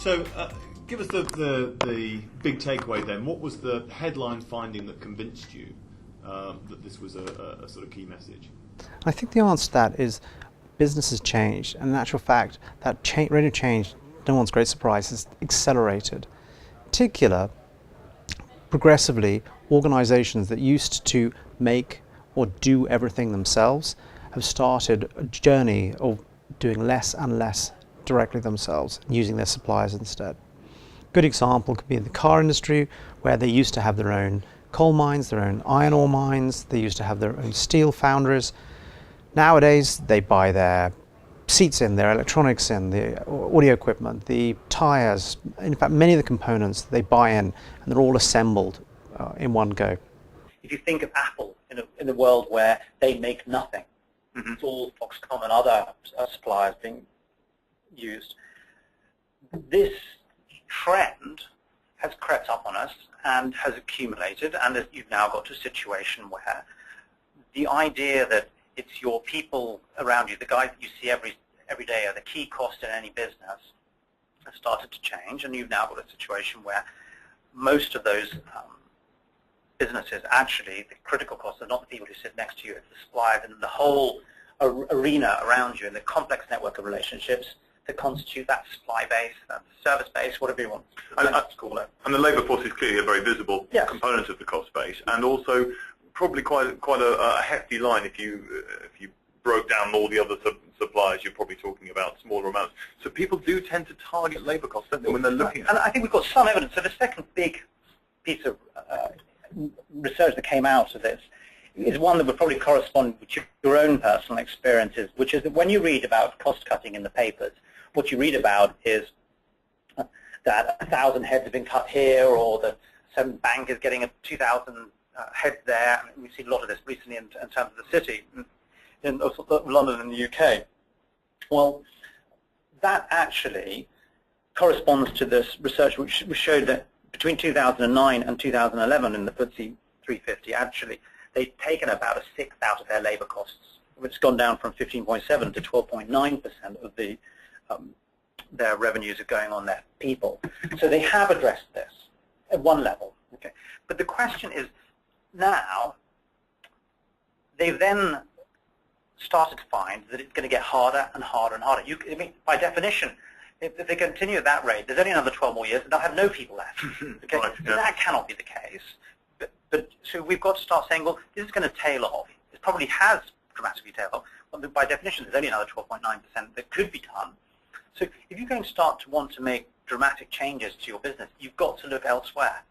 So give us the big takeaway then. What was the headline finding that convinced you that this was a sort of key message? I think the answer to that is business has changed, and in actual fact, that rate of change, no one's great surprise, has accelerated. In particular, progressively, organizations that used to make or do everything themselves have started a journey of doing less and less directly themselves, using their suppliers instead. Good example could be in the car industry, where they used to have their own coal mines, their own iron ore mines, they used to have their own steel foundries. Nowadays, they buy their seats in, their electronics in, the audio equipment, the tires, in fact many of the components they buy in, and they're all assembled in one go. If you think of Apple in a world where they make nothing, it's all Foxconn and other suppliers being used, this trend has crept up on us and has accumulated, and you've now got to a situation where the idea that it's your people around you, the guys that you see every day, are the key cost in any business, has started to change, and you've now got a situation where most of those businesses, actually, the critical costs are not the people who sit next to you, it's the suppliers and the whole arena around you and the complex network of relationships that constitute that supply base, that service base, whatever you want to call it. And the labour force is clearly a very visible component of the cost base, and also probably quite a hefty line. If you broke down all the other suppliers, you're probably talking about smaller amounts. So people do tend to target labour costs, don't they, when they're looking at it? And I think we've got some evidence. So the second big piece of research that came out of this is one that would probably correspond with your own personal experiences, which is that when you read about cost cutting in the papers, what you read about is that 1,000 heads have been cut here, or that some bank is getting 2,000 heads there. And we've seen a lot of this recently in terms of the city, in London and the UK. Well, that actually corresponds to this research which showed that between 2009 and 2011 in the FTSE 350, actually, they've taken about a sixth out of their labour costs, which has gone down from 15.7 to 12.9% of the their revenues are going on their people. So they have addressed this at one level. Okay, but the question is now they've then started to find that it's going to get harder and harder and harder. I mean, by definition, if they continue at that rate, there's only another 12 more years, and they'll have no people left. Okay? Right, yeah. That cannot be the case. But so we've got to start saying, well, this is going to tail off. It probably has dramatically tailed off. But by definition, there's only another 12.9% that could be done. So if you're going to start to want to make dramatic changes to your business, you've got to look elsewhere.